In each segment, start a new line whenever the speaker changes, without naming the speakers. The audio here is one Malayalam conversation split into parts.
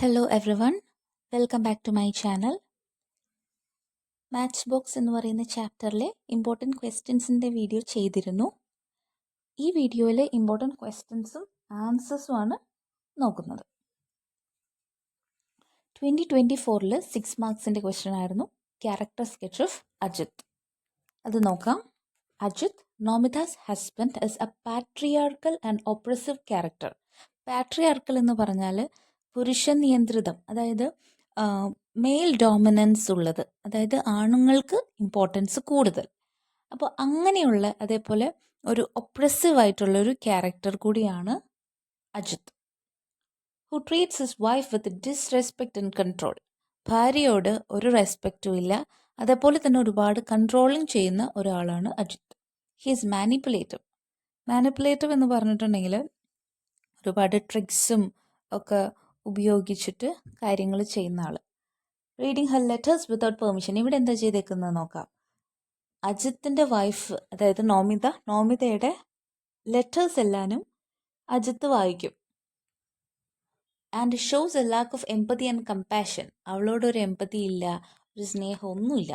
Hello everyone, welcome back to my channel. Match box എന്ന് പറയുന്ന ചാപ്റ്ററിലെ ഇമ്പോർട്ടൻറ്റ് ക്വസ്റ്റ്യൻസിൻ്റെ വീഡിയോ ചെയ്തിരുന്നു. ഈ വീഡിയോയിൽ ഇമ്പോർട്ടൻറ്റ് ക്വസ്റ്റ്യൻസും ആൻസേഴ്സുമാണ് നോക്കുന്നത്. 2024 6 മാർക്സിൻ്റെ ക്വസ്റ്റ്യൻ ആയിരുന്നു ക്യാരക്ടർ സ്കെച്ച് ഓഫ് അജിത്. അത് നോക്കാം. Ajith, Nomita's husband, is a patriarchal and oppressive character. Patriarchal എന്ന് പറഞ്ഞാൽ പുരുഷ നിയന്ത്രിതം, അതായത് മെയിൽ ഡോമിനൻസ് ഉള്ളത്, അതായത് ആണുങ്ങൾക്ക് ഇമ്പോർട്ടൻസ് കൂടുതൽ. അപ്പോൾ അങ്ങനെയുള്ള അതേപോലെ ഒരു ഒപ്രസീവ് ആയിട്ടുള്ളൊരു ക്യാരക്ടർ കൂടിയാണ് Ajith. Who treats his wife with disrespect and control. ഭാര്യയോട് ഒരു റെസ്പെക്റ്റും ഇല്ല, അതേപോലെ തന്നെ ഒരുപാട് കൺട്രോളിങ് ചെയ്യുന്ന ഒരാളാണ് അജിത്. He's manipulative. മാനിപ്പുലേറ്റീവ് എന്ന് പറഞ്ഞിട്ടുണ്ടെങ്കിൽ ഒരുപാട് ട്രിക്സും ഒക്കെ ഉപയോഗിച്ചിട്ട് കാര്യങ്ങൾ ചെയ്യുന്ന ആൾ. Reading her letters without permission. ഇവിടെ എന്താ ചെയ്തേക്കുന്നത് നോക്കാം. അജിത്തിൻ്റെ വൈഫ്, അതായത് നോമിതയുടെ ലെറ്റേഴ്സ് എല്ലാനും അജിത്ത് വായിക്കും. And shows a lack of empathy and compassion. അവളോടൊരു എംപതി ഇല്ല, ഒരു സ്നേഹം ഒന്നുമില്ല.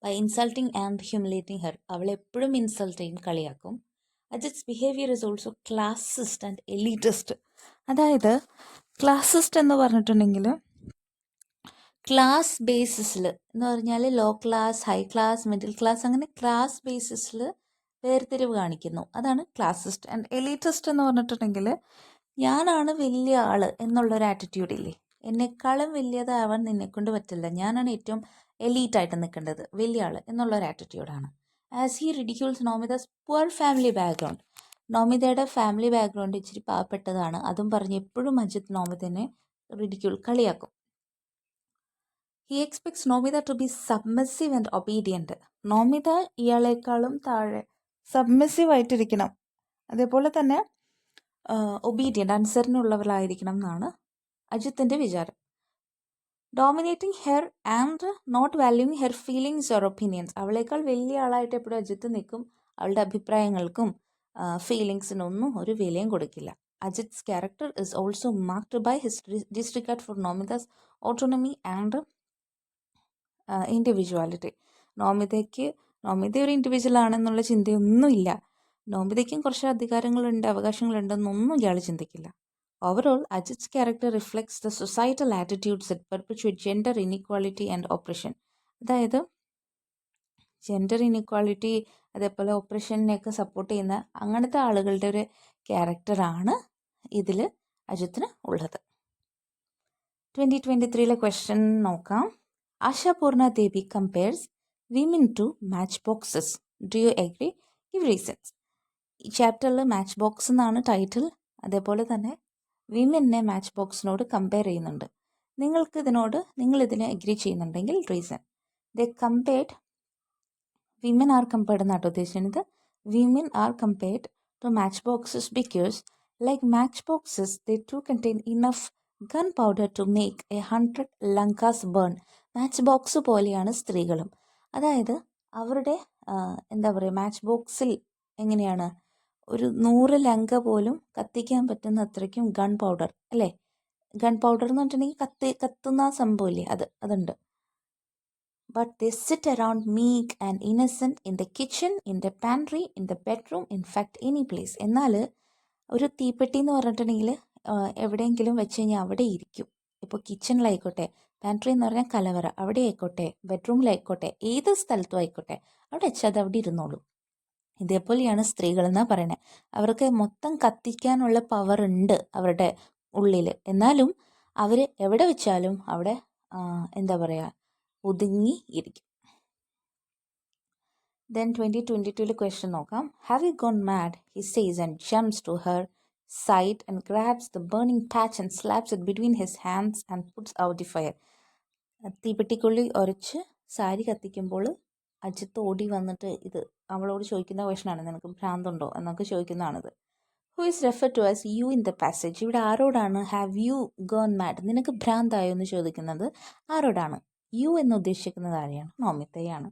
By insulting and humiliating her. അവളെപ്പോഴും ഇൻസൾട്ട് ചെയ്യും, കളിയാക്കും. Ajith's behaviour is also classist and elitist. അതായത് ക്ലാസിസ്റ്റ് എന്ന് പറഞ്ഞിട്ടുണ്ടെങ്കിൽ ക്ലാസ് ബേസിസിൽ എന്ന് പറഞ്ഞാൽ low class, high class, middle class, അങ്ങനെ ക്ലാസ് ബേസിസിൽ വേർതിരിവ് കാണിക്കുന്നു. അതാണ് ക്ലാസിസ്റ്റ്. ആൻഡ് എലീറ്റിസ്റ്റ് എന്ന് പറഞ്ഞിട്ടുണ്ടെങ്കിൽ ഞാനാണ് വലിയ ആൾ എന്നുള്ളൊരു ആറ്റിറ്റ്യൂഡ് ഇല്ലേ, എന്നെക്കാളും വലിയതാവാൻ നിന്നെക്കൊണ്ട് പറ്റില്ല, ഞാനാണ് ഏറ്റവും എലീറ്റായിട്ട് നിൽക്കേണ്ടത്, വലിയ ആൾ എന്നുള്ളൊരു ആറ്റിറ്റ്യൂഡാണ്. As he ridicules Nomita's poor family background. നോമിതയുടെ ഫാമിലി ബാക്ക്ഗ്രൗണ്ട് ഇച്ചിരി പാവപ്പെട്ടതാണ്, അതും പറഞ്ഞ് എപ്പോഴും അജിത് നോമിതനെ കളിയാക്കും. He expects Nomita to be submissive and obedient. Nomita ഇയാളെക്കാളും താഴെ സബ്മിസീവ് ആയിട്ടിരിക്കണം, അതേപോലെ തന്നെ ഒബീഡിയൻ്റ്, അനുസരണയുള്ളവളായിരിക്കണം എന്നാണ് അജിത്തിൻ്റെ വിചാരം. Dominating her and not valuing her feelings or opinions. അവളേക്കാൾ വലിയ ആളായിട്ട് എപ്പോഴും അജിത്ത് നിൽക്കും, അവളുടെ അഭിപ്രായങ്ങൾക്കും ഫീലിങ്സിനൊന്നും ഒരു വിലയും കൊടുക്കില്ല. Ajith's character is also marked by his disregard for Nomita's autonomy and individuality. Nomita ഒരു ഇൻഡിവിജ്വൽ ആണെന്നുള്ള ചിന്തയൊന്നുമില്ല. നോമിതയ്ക്കും കുറച്ച് അധികാരങ്ങളുണ്ട്, അവകാശങ്ങളുണ്ടെന്നൊന്നും ഇയാൾ ചിന്തിക്കില്ല. Overall Ajith's character reflects the societal attitudes that perpetuate gender inequality and oppression. അതായത് ജെൻഡർ ഇനിക്വാളിറ്റി, അതേപോലെ ഓപ്രഷനെയൊക്കെ സപ്പോർട്ട് ചെയ്യുന്ന അങ്ങനത്തെ ആളുകളുടെ ഒരു ക്യാരക്ടറാണ് ഇതിൽ അജിത്തിന് ഉള്ളത്. 2023 ക്വസ്റ്റ്യൻ നോക്കാം. Ashapurna Devi compares women to matchboxes. Do you agree? Give reasons. ഈ ചാപ്റ്ററിൽ മാച്ച് ബോക്സ് എന്നാണ് ടൈറ്റിൽ. അതേപോലെ തന്നെ വിമനെ മാച്ച് ബോക്സിനോട് കമ്പയർ ചെയ്യുന്നുണ്ട്. നിങ്ങൾ ഇതിനെ അഗ്രി ചെയ്യുന്നുണ്ടെങ്കിൽ റീസൺ. വിമൻ ആർ കമ്പയർഡ് എന്നാട്ടോ ഉദ്ദേശിക്കുന്നത്. Women are compared to match boxes because like match boxes they too contain enough gun powder to make 100 Lankas burn. Match box പോലെയാണ് സ്ത്രീകളും. അതായത് അവരുടെ എന്താ പറയുക, മാച്ച് ബോക്സിൽ എങ്ങനെയാണ് ഒരു 100 ലങ്ക പോലും കത്തിക്കാൻ പറ്റുന്ന അത്രയ്ക്കും ഗൺ പൗഡർ, അല്ലേ? ഗൺ പൗഡർ എന്ന് പറഞ്ഞിട്ടുണ്ടെങ്കിൽ കത്തുന്ന സംഭവമില്ലേ, അതുണ്ട്. But they sit around meek and innocent in the kitchen, in the pantry, in the bedroom, in fact any place. എന്നാൽ ഒരു തീപ്പെട്ടി എന്ന് പറഞ്ഞിട്ടുണ്ടെങ്കിൽ എവിടെയെങ്കിലും വെച്ച് കഴിഞ്ഞാൽ അവിടെ ഇരിക്കും. ഇപ്പോൾ കിച്ചണിലായിക്കോട്ടെ, പാൻട്രി എന്ന് പറഞ്ഞാൽ കലവറ, അവിടെ ആയിക്കോട്ടെ, ബെഡ്റൂമിലായിക്കോട്ടെ, ഏത് സ്ഥലത്തും ആയിക്കോട്ടെ, അവിടെ വെച്ചാൽ അത് അവിടെ ഇരുന്നോളൂ. ഇതേപോലെയാണ് സ്ത്രീകൾ എന്നാണ് പറയണേ. അവർക്ക് മൊത്തം കത്തിക്കാനുള്ള പവർ ഉണ്ട് അവരുടെ ഉള്ളിൽ, എന്നാലും അവർ എവിടെ വെച്ചാലും അവിടെ എന്താ പറയുക, ഒതുങ്ങി ഇരിക്കും. ദെൻ 2022 ക്വസ്റ്റ്യൻ നോക്കാം. Have you gone mad, he says and jumps to her side and grabs the burning patch and slaps it between his hands and puts out the fire. തീപ്പെട്ടിക്കുള്ളി ഉരച്ച് സാരി കത്തിക്കുമ്പോൾ അജിത്ത് ഓടി വന്നിട്ട് ഇത് അവളോട് ചോദിക്കുന്ന ക്വസ്റ്റനാണ്, നിനക്ക് ഭ്രാന്തുണ്ടോ എന്നൊക്കെ ചോദിക്കുന്നതാണിത്. Who is refer to as you in the passage. ഇവിടെ ആരോടാണ് ഹാവ് യു ഗോൺ മാഡ്, നിനക്ക് ഭ്രാന്തായോ എന്ന് ചോദിക്കുന്നത് ആരോടാണ്? യു എന്ന് ഉദ്ദേശിക്കുന്നത് ആരെയാണ്? നോമിതയാണ്.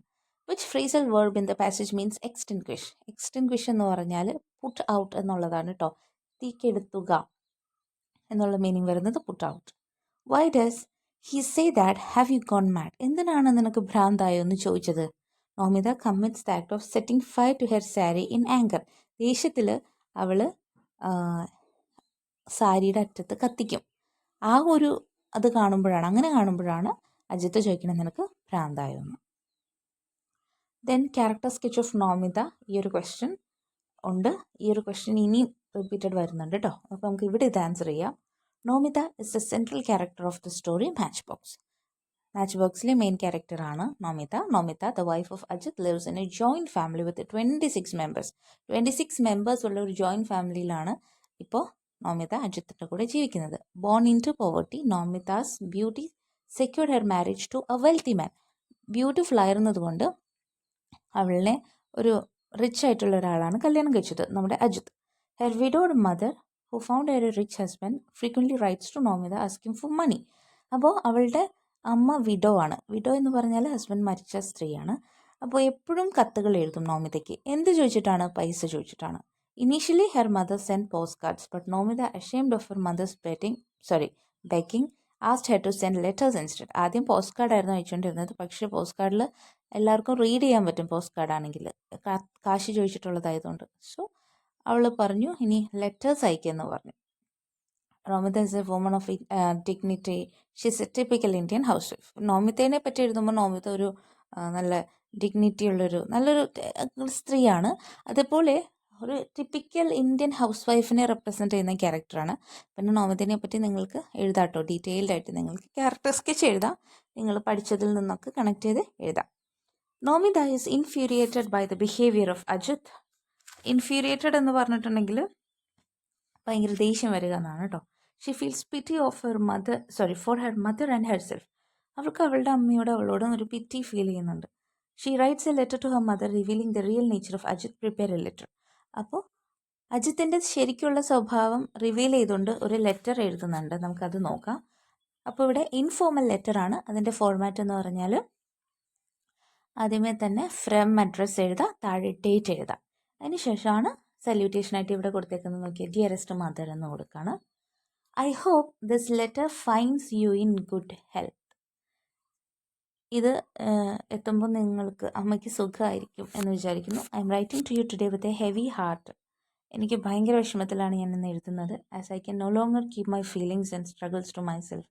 Which phrasal verb in the passage means extinguish. Extinguish എന്ന് പറഞ്ഞാൽ പുട്ട് ഔട്ട് എന്നുള്ളതാണ് കേട്ടോ. തീക്കെടുത്തുക എന്നുള്ള മീനിങ് വരുന്നത് put out. Why does he say that have you gone mad? എന്തിനാണ് നിനക്ക് ഭ്രാന്തായോ എന്ന് ചോദിച്ചത്. Nomita commits the act of setting fire to her sari in anger. ദേഷ്യത്തിൽ അവൾ സാരിയുടെ അറ്റത്ത് കത്തിക്കും. ആ ഒരു അത് കാണുമ്പോഴാണ്, അങ്ങനെ കാണുമ്പോഴാണ് അജിത്ത് ചോദിക്കണം നിനക്ക് ഭ്രാന്തായോ എന്ന്. Then character sketch of Nomita. ഈ ഒരു ക്വസ്റ്റ്യൻ ഉണ്ട്. ഈ ഒരു ക്വസ്റ്റ്യൻ ഇനിയും റിപ്പീറ്റഡ് വരുന്നുണ്ട് കേട്ടോ. അപ്പോൾ നമുക്ക് ഇവിടെ ഇത് ആൻസർ ചെയ്യാം. Nomita is the central character of the story match box. Match ബോക്സിലെ മെയിൻ ക്യാരക്ടറാണ് Nomita. Nomita the wife of Ajith lives in a joint family with 26 members. 26 members ഉള്ള ഒരു ജോയിൻറ്റ് ഫാമിലിയിലാണ് ഇപ്പോൾ നോമിത അജിത്തിൻ്റെ കൂടെ ജീവിക്കുന്നത്. Born into poverty, Nomita's beauty secured her marriage to a wealthy man. Beautiful ആയിരുന്നതുകൊണ്ട് അവളെ ഒരു റിച്ച് ആയിട്ടുള്ള ഒരാളാണ് കല്യാണം കഴിച്ചത്, നമ്മുടെ Ajith. Her widowed mother who found a rich husband frequently writes to Nomita asking for money. അപ്പോൾ അവളുടെ അമ്മ വിഡോ ആണ്. വിഡോ എന്ന് പറഞ്ഞാൽ ഹസ്ബൻഡ് മരിച്ച സ്ത്രീയാണ്. അപ്പോൾ എപ്പോഴും കത്തുകൾ എഴുതും നോമിതയ്ക്ക്. എന്ത് ചോദിച്ചിട്ടാണ്? പൈസ ചോദിച്ചിട്ടാണ്. Initially her mother send post cards but Nomita ashamed of her mother's begging asked her to send letters instead. ആദ്യം പോസ്റ്റ് കാർഡായിരുന്നു അയച്ചുകൊണ്ടിരുന്നത്. പക്ഷേ പോസ്റ്റ് കാർഡിൽ എല്ലാവർക്കും റീഡ് ചെയ്യാൻ പറ്റും പോസ്റ്റ് കാർഡാണെങ്കിൽ, കാശ് ചോദിച്ചിട്ടുള്ളതായതുകൊണ്ട്. സോ അവൾ പറഞ്ഞു ഇനി ലെറ്റേഴ്സ് അയക്കുമെന്ന് പറഞ്ഞു. Nomita is a woman of dignity. She is a typical Indian housewife. നോമിതേനെ പറ്റി എഴുതുമ്പോൾ നോമിത ഒരു നല്ല ഡിഗ്നിറ്റി ഉള്ളൊരു നല്ലൊരു സ്ത്രീയാണ്. അതേപോലെ ഒരു ടിപ്പിക്കൽ ഇന്ത്യൻ ഹൗസ് വൈഫിനെ റെപ്രസെൻറ്റ് ചെയ്യുന്ന ക്യാരക്ടറാണ്. പിന്നെ നോമിതേനെ പറ്റി നിങ്ങൾക്ക് എഴുതാട്ടോ, ഡീറ്റെയിൽഡ് ആയിട്ട് നിങ്ങൾക്ക് ക്യാരക്ടർ സ്കെച്ച് എഴുതാം. നിങ്ങൾ പഠിച്ചതിൽ നിന്നൊക്കെ കണക്ട് ചെയ്ത് എഴുതാം. Nomita is infuriated by the behaviour of Ajith. Infuriated എന്ന് പറഞ്ഞിട്ടുണ്ടെങ്കിൽ ഭയങ്കര ദേഷ്യം വരിക എന്നാണ് കേട്ടോ. She feels pity of for her mother and herself. അവൾക്ക് അവളുടെ അമ്മയോട് അവളോടും ഒരു പിറ്റി ഫീൽ ചെയ്യുന്നുണ്ട്. She writes a letter to her mother revealing the real nature of Ajith. Prepare a letter. അപ്പോൾ അജിത്തിൻ്റെ ശരിക്കുള്ള സ്വഭാവം റിവീൽ ചെയ്തുകൊണ്ട് ഒരു ലെറ്റർ എഴുതുന്നുണ്ട്. നമുക്കത് നോക്കാം. അപ്പോൾ ഇവിടെ ഇൻഫോർമൽ ലെറ്ററാണ്. അതിൻ്റെ ഫോർമാറ്റ് എന്ന് പറഞ്ഞാൽ ആദ്യമേ തന്നെ ഫ്രം അഡ്രസ്സ് എഴുതാം, താഴെ ഡേറ്റ് എഴുതാം. അതിന് ശേഷമാണ് സല്യൂട്ടേഷനായിട്ട് ഇവിടെ കൊടുത്തേക്കുന്നത്. നോക്കിയാൽ ഡിയറസ്റ്റ് മദർ എന്ന് കൊടുക്കുകയാണ്. I hope this letter finds you in good health. ഇത് എത്തുമ്പോൾ നിങ്ങൾക്ക് അമ്മയ്ക്ക് സുഖമായിരിക്കും എന്ന് വിചാരിക്കുന്നു. I am writing to you today with a heavy heart. എനിക്ക് ഭയങ്കര വിഷമത്തിലാണ് ഞാൻ ഇന്ന് എഴുതുന്നത്. As I can no longer keep my feelings and struggles to myself.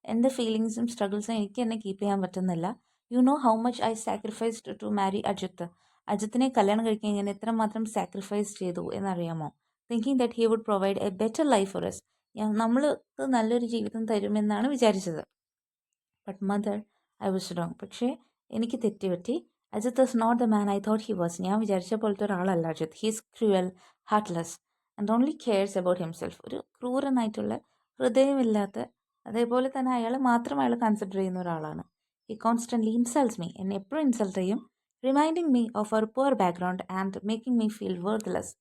എൻ്റെ ഫീലിങ്സും സ്ട്രഗിൾസും എനിക്ക് തന്നെ കീപ്പ് ചെയ്യാൻ പറ്റുന്നില്ല. You know how much I sacrificed to marry Ajith. അജിത്തിനെ കല്യാണം കഴിക്കാൻ ഞാൻ എത്രമാത്രം സാക്രിഫൈസ് ചെയ്തു എന്നറിയാമോ? Thinking that he would provide a better life for us. നമ്മൾക്ക് നല്ലൊരു ജീവിതം തരുമെന്നാണ് വിചാരിച്ചത്. But mother, I was wrong. പക്ഷേ എനിക്ക് തെറ്റുപറ്റി. Ajith is not the man I thought he was. ഞാൻ വിചാരിച്ച പോലത്തെ ഒരാളല്ല Ajith. He is cruel, heartless and only cares about himself. ഒരു ക്രൂരനായിട്ടുള്ള, ഹൃദയമില്ലാത്ത, അതേപോലെ തന്നെ അയാളെ മാത്രം അയാൾ കൺസിഡർ ചെയ്യുന്ന ഒരാളാണ്. He constantly insults me. എന്നെ എപ്പോഴും ഇൻസൾട്ട് ചെയ്യും. Reminding me of our poor background and making me feel worthless.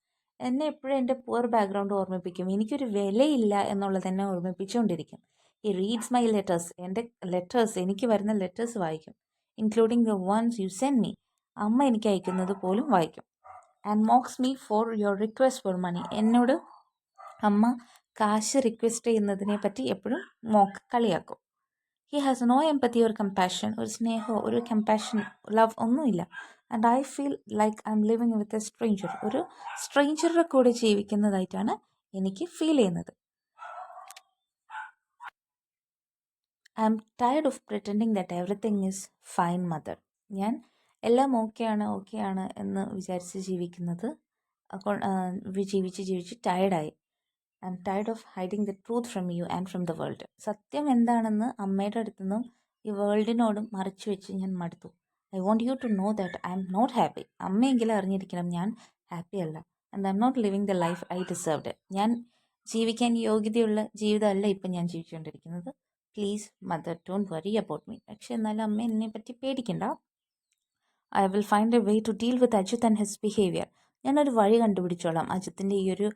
എന്നെ എപ്പോഴും എൻ്റെ പുവർ ബാക്ക്ഗ്രൗണ്ട് ഓർമ്മിപ്പിക്കും. എനിക്കൊരു വിലയില്ല എന്നുള്ളത് എന്നെ ഓർമ്മിപ്പിച്ചുകൊണ്ടിരിക്കും. He reads my letters. എൻ്റെ ലെറ്റേഴ്സ്, എനിക്ക് വരുന്ന ലെറ്റേഴ്സ് വായിക്കും. Including the ones you send me. അമ്മ എനിക്ക് അയക്കുന്നത് പോലും വായിക്കും. And mocks me for your request for money. എന്നോട് അമ്മ കാശ് റിക്വസ്റ്റ് ചെയ്യുന്നതിനെ പറ്റി എപ്പോഴും കളിയാക്കും. He has no empathy or compassion. ഒരു സ്നേഹമോ ഒരു കമ്പാഷൻ, ലവ് ഒന്നുമില്ല. And I feel like I am living with a stranger. ഒരു സ്ട്രേഞ്ചറുടെ കൂടെ ജീവിക്കുന്നതായിട്ടാണ് എനിക്ക് ഫീൽ ചെയ്യുന്നത്. I am tired of pretending that everything is fine mother. ഞാൻ എല്ലാം ഓക്കെയാണ് എന്ന് വിചാരിച്ച് ജീവിക്കുന്നത് ജീവിച്ച് ടയർഡായി. I am tired of hiding the truth from you and from the world. സത്യം എന്താണെന്ന് അമ്മയുടെ അടുത്തുനിന്നും ഈ വേൾഡിനോടും മറച്ചു വെച്ച് ഞാൻ മടുത്തു. I want you to know that I M not happy. അമ്മയെങ്കിലും അറിഞ്ഞിരിക്കണം ഞാൻ ഹാപ്പി അല്ല. And I M not living the life I deserved. ഞാൻ ജീവിക്കാൻ യോഗ്യതയുള്ള ജീവിതമല്ല ഇപ്പം ഞാൻ ജീവിച്ചുകൊണ്ടിരിക്കുന്നത്. Please mother, don't worry about me. പക്ഷെ എന്നാലും അമ്മ എന്നെ പറ്റി പേടിക്കണ്ട. I will find a way to deal with Ajith and his behaviour. ഞാനൊരു വഴി കണ്ടുപിടിച്ചോളാം അജിത്തിൻ്റെ ഈ ഒരു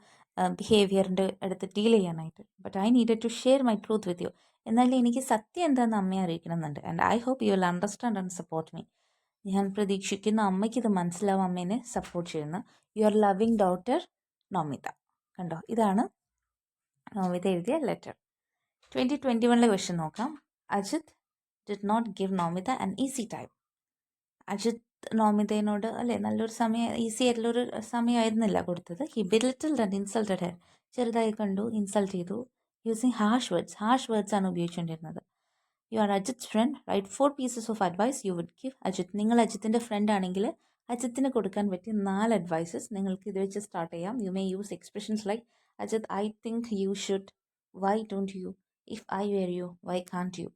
ബിഹേവിയറിൻ്റെ അടുത്ത് ഡീൽ ചെയ്യാനായിട്ട്. But I needed to share my truth with you. എന്നാലും എനിക്ക് സത്യം എന്താണെന്ന് അമ്മയെ അറിയിക്കണമെന്നുണ്ട്. And I hope you will understand and support me. ഞാൻ പ്രതീക്ഷിക്കുന്ന അമ്മയ്ക്ക് ഇത് മനസ്സിലാവും, അമ്മേനെ സപ്പോർട്ട് ചെയ്യുന്ന. Your loving daughter Nomita. കണ്ടോ, ഇതാണ് നോമിത എഴുതിയ ലെറ്റർ. 2021 ക്വസ്റ്റ്യൻ നോക്കാം. Ajith did not give Nomita an easy time. Ajith നോമിതയോട് അല്ലേ നല്ലൊരു സമയം, ഈസി ആയിട്ടുള്ളൊരു സമയമായിരുന്നില്ല കൊടുത്തത്. He belittled and insulted her. ചെറുതായി കണ്ടു, ഇൻസൾട്ട് ചെയ്തു. യൂസിങ് ഹാഷ് വേർഡ്സ് ആണ് ഉപയോഗിച്ചുകൊണ്ടിരുന്നത്. You are Ajith's friend, write 4 pieces of advice you would give Ajith. നിങ്ങൾ അജിത്തിൻ്റെ ഫ്രണ്ട് ആണെങ്കിൽ അജിത്തിന് കൊടുക്കാൻ പറ്റിയ 4 അഡ്വൈസസ് നിങ്ങൾക്ക് ഇത് വെച്ച് സ്റ്റാർട്ട് ചെയ്യാം. You may use expressions like Ajith I think you should, why don't you, if I were you, why can't you,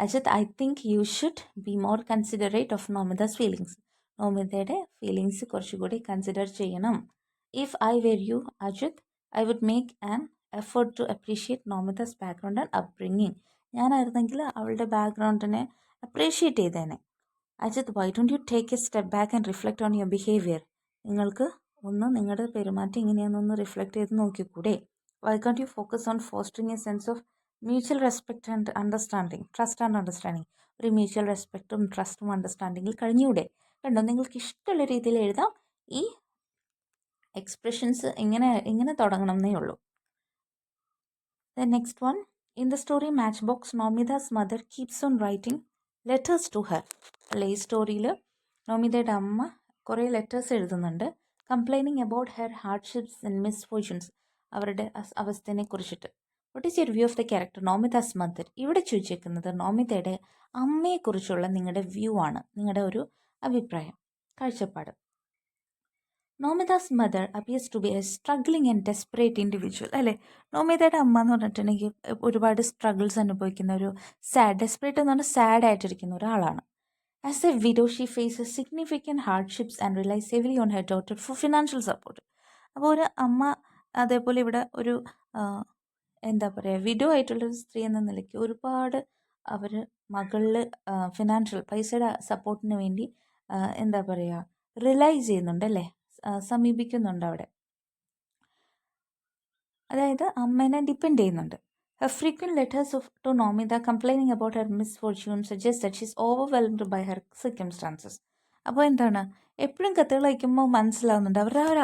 Ajith I think you should be more considerate of Nomita's feelings. നോമിതയുടെ ഫീലിങ്സ് കുറച്ചുകൂടി കൺസിഡർ ചെയ്യണം. If I were you Ajith I would make an effort to appreciate Nomita's background and upbringing. ഞാനായിരുന്നെങ്കിൽ അവളുടെ ബാക്ക്ഗ്രൗണ്ടിനെ അപ്രീഷിയേറ്റ് ചെയ്തേനെ. Ajith why don't you take a step back and reflect on your behaviour. നിങ്ങൾക്ക് നിങ്ങളുടെ പെരുമാറ്റം ഇങ്ങനെയൊന്നൊന്ന് റിഫ്ലക്റ്റ് ചെയ്ത് നോക്കിക്കൂടെ. Why can't you focus on fostering a sense of mutual respect and understanding, trust and understanding. ഒരു മ്യൂച്വൽ റെസ്പെക്റ്റും ട്രസ്റ്റും അണ്ടർസ്റ്റാൻഡിങ്ങിൽ കഴിഞ്ഞൂടെ. കണ്ടോ, നിങ്ങൾക്ക് ഇഷ്ടമുള്ള രീതിയിൽ എഴുതാം. ഈ എക്സ്പ്രഷൻസ് ഇങ്ങനെ തുടങ്ങണം എന്നേ ഉള്ളൂ. The next one, in the story Matchbox, Nomida's mother keeps on writing letters to her. അല്ലേ, ഈ സ്റ്റോറിയിൽ നോമിതയുടെ അമ്മ കുറേ ലെറ്റേഴ്സ് എഴുതുന്നുണ്ട്, complaining about her hardships and misfortunes, അവരുടെ അവസ്ഥയെ കുറിച്ചിട്ട്. What is your view of the character Nomita's mother? ഇവിടെ ചോദിച്ചേക്കുന്നത് നോമിതയുടെ അമ്മയെക്കുറിച്ചുള്ള നിങ്ങളുടെ വ്യൂ ആണ്, നിങ്ങളുടെ ഒരു അഭിപ്രായം, കാഴ്ചപ്പാട്. Nomita's mother appears to be a struggling and desperate individual. അല്ലേ, നോമിതയുടെ അമ്മ എന്ന് പറഞ്ഞിട്ടുണ്ടെങ്കിൽ ഒരുപാട് സ്ട്രഗിൾസ് അനുഭവിക്കുന്ന ഒരു ഡെസ്പറേറ്റ് എന്ന് പറഞ്ഞാൽ സാഡ് ആയിട്ടിരിക്കുന്ന ഒരാളാണ്. As a widow she faces significant hardships and relies heavily on her daughter for financial support. അപ്പോൾ ഒരു അമ്മ, അതേപോലെ ഇവിടെ ഒരു എന്താ പറയുക, വിഡോ ആയിട്ടുള്ളൊരു സ്ത്രീ എന്ന നിലയ്ക്ക് ഒരുപാട് അവർ മകളിൽ ഫിനാൻഷ്യൽ പൈസയുടെ സപ്പോർട്ടിന് വേണ്ടി എന്താ പറയുക, റിലൈസ് ചെയ്യുന്നുണ്ട് അല്ലേ, സമീപിക്കുന്നുണ്ട് അവിടെ. അതായത് അമ്മേനെ ഡിപ്പെൻഡ് ചെയ്യുന്നുണ്ട്. Her frequent letters to Nomida complaining about her misfortune suggest that she is overwhelmed by her circumstances. അപ്പോൾ എന്താണ്, എപ്പോഴും കത്തുകൾ അയക്കുമ്പോൾ മനസ്സിലാവുന്നുണ്ട് അവരുടെ ആ ഒരു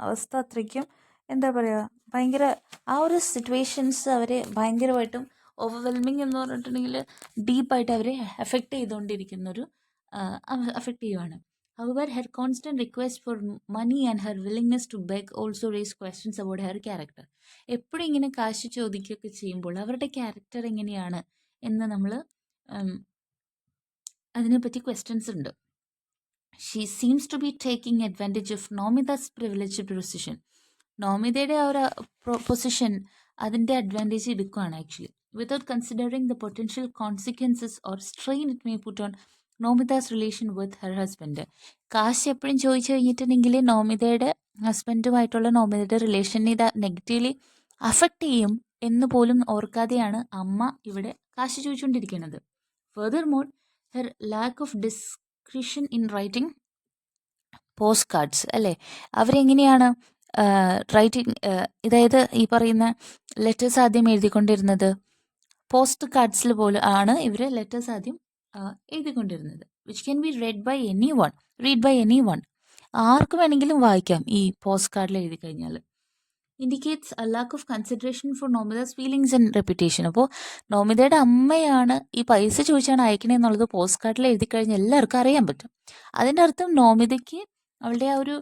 അവസ്ഥ അത്രയ്ക്കും എന്താ പറയുക, ഭയങ്കര ആ ഒരു സിറ്റുവേഷൻസ് അവരെ ഭയങ്കരമായിട്ടും ഓവർവെൽമിങ് എന്ന് പറഞ്ഞിട്ടുണ്ടെങ്കിൽ ഡീപ്പായിട്ട് അവരെ എഫക്റ്റ് ചെയ്തുകൊണ്ടിരിക്കുന്നൊരു അഫക്റ്റ് ചെയ്യുവാണ്. However, her constant request for money and her willingness to beg also raise questions about her character. എപ്പോഴും ഇങ്ങനെ കാശ് ചോദിക്കുകയൊക്കെ ചെയ്യുമ്പോൾ അവരുടെ ക്യാരക്ടർ എങ്ങനെയാണ് എന്ന് നമ്മൾ അതിനെപ്പറ്റി ക്വസ്റ്റ്യൻസ് ഉണ്ട്. She seems to be taking advantage of Nomita's privileged position. നോമിതയുടെ ആ ഒരു പൊസിഷൻ, അതിൻ്റെ അഡ്വാൻറ്റേജ് എടുക്കുകയാണ് actually, without considering the potential consequences or strain it may put on Nomita's relation with her husband. കാശ് എപ്പോഴും ചോദിച്ചു കഴിഞ്ഞിട്ടുണ്ടെങ്കിൽ നോമിതയുടെ ഹസ്ബൻഡുമായിട്ടുള്ള നോമിതയുടെ റിലേഷനെ ഇത് നെഗറ്റീവ്ലി അഫക്റ്റ് ചെയ്യും എന്ന് പോലും ഓർക്കാതെയാണ് അമ്മ ഇവിടെ കാശ് ചോദിച്ചുകൊണ്ടിരിക്കുന്നത്. Further more, her lack of discretion in writing post cards. അല്ലേ, അവരെങ്ങനെയാണ് റൈറ്റിംഗ്, അതായത് ഈ പറയുന്ന ലെറ്റേഴ്സ് ആദ്യം എഴുതിക്കൊണ്ടിരുന്നത് പോസ്റ്റ് കാർഡ്സിൽ പോലും ആണ് ഇവർ ലെറ്റേഴ്സ് ആദ്യം എഴുതിക്കൊണ്ടിരുന്നത്. Which can be read by any one. ആർക്ക് വേണമെങ്കിലും വായിക്കാം ഈ പോസ്റ്റ് കാർഡിൽ എഴുതി കഴിഞ്ഞാൽ. Indicates a lack of consideration for Nomita's feelings and reputation. അപ്പോൾ നോമിതയുടെ അമ്മയാണ് ഈ പൈസ ചോദിച്ചാണ് അയക്കണേന്നുള്ളത് പോസ്റ്റ് കാർഡിൽ എഴുതി കഴിഞ്ഞാൽ എല്ലാവർക്കും അറിയാൻ പറ്റും. അതിൻ്റെ അർത്ഥം നോമിതയ്ക്ക് അവളുടെ ആ ഒരു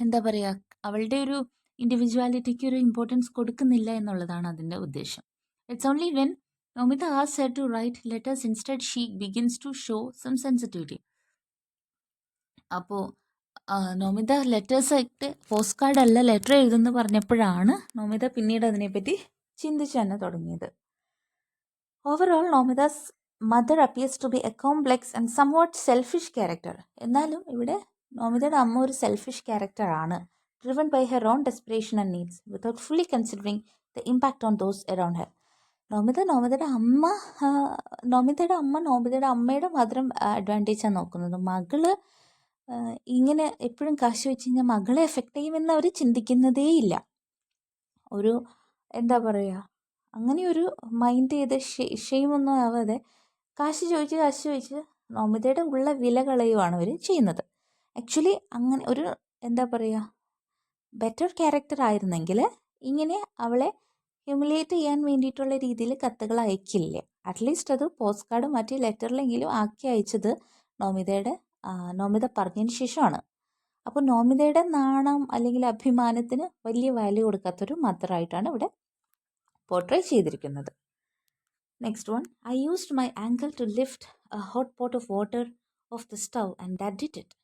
എന്താ പറയുക, അവളുടെ ഒരു ഇൻഡിവിജ്വാലിറ്റിക്ക് ഒരു ഇമ്പോർട്ടൻസ് കൊടുക്കുന്നില്ല എന്നുള്ളതാണ് അതിൻ്റെ ഉദ്ദേശം. It's only when Nomita asks her to write letters instead she begins to show some sensitivity. അപ്പോൾ നോമിത ലെറ്റേഴ്സ് ആയിട്ട് പോസ്റ്റ് കാർഡ് അല്ല ലെറ്റർ എഴുതുന്നു പറഞ്ഞപ്പോഴാണ് നോമിത പിന്നീട് അതിനെപ്പറ്റി ചിന്തിച്ച് തന്നെ തുടങ്ങിയത്. Overall Nomita's mother appears to be a complex and somewhat selfish character. എന്നാലും ഇവിടെ നോമിതയുടെ അമ്മ ഒരു സെൽഫിഷ് ക്യാരക്ടറാണ്, driven by her own desperation and needs without fully considering the impact on those around her. നോമിതയുടെ അമ്മയുടെ മാത്രം അഡ്വാൻറ്റേജാണ് നോക്കുന്നത്. മകള് ഇങ്ങനെ എപ്പോഴും കാശ് വെച്ച് കഴിഞ്ഞാൽ മകളെ എഫക്റ്റ് ചെയ്യുമെന്ന് അവർ ചിന്തിക്കുന്നതേയില്ല. ഒരു എന്താ പറയുക, അങ്ങനെയൊരു മൈൻഡ് ചെയ്ത് ഷെയിമൊന്നും ആവാതെ കാശ് ചോദിച്ച് നോമിതയുടെ ഉള്ള വില കളയുവാണ് അവർ ചെയ്യുന്നത്. ആക്ച്വലി അങ്ങനെ ഒരു എന്താ പറയുക, ബെറ്റർ ക്യാരക്ടർ ആയിരുന്നെങ്കിൽ ഇങ്ങനെ അവളെ ഹ്യൂമിലിയേറ്റ് ചെയ്യാൻ വേണ്ടിയിട്ടുള്ള രീതിയിൽ കത്തുകൾ അയക്കില്ല. അറ്റ്ലീസ്റ്റ് അത് പോസ്റ്റ് കാർഡ് മാറ്റി ലെറ്ററിലെങ്കിലും ആക്കി അയച്ചത് നോമിത പറഞ്ഞതിന് ശേഷമാണ്. അപ്പോൾ നോമിതയുടെ നാണം അല്ലെങ്കിൽ അഭിമാനത്തിന് വലിയ വാല്യൂ കൊടുക്കാത്തൊരു മദറായിട്ടാണ് ഇവിടെ പോർട്രേ ചെയ്തിരിക്കുന്നത്. Next one, I used my ankle to lift a hot pot of water off the stove and that did it.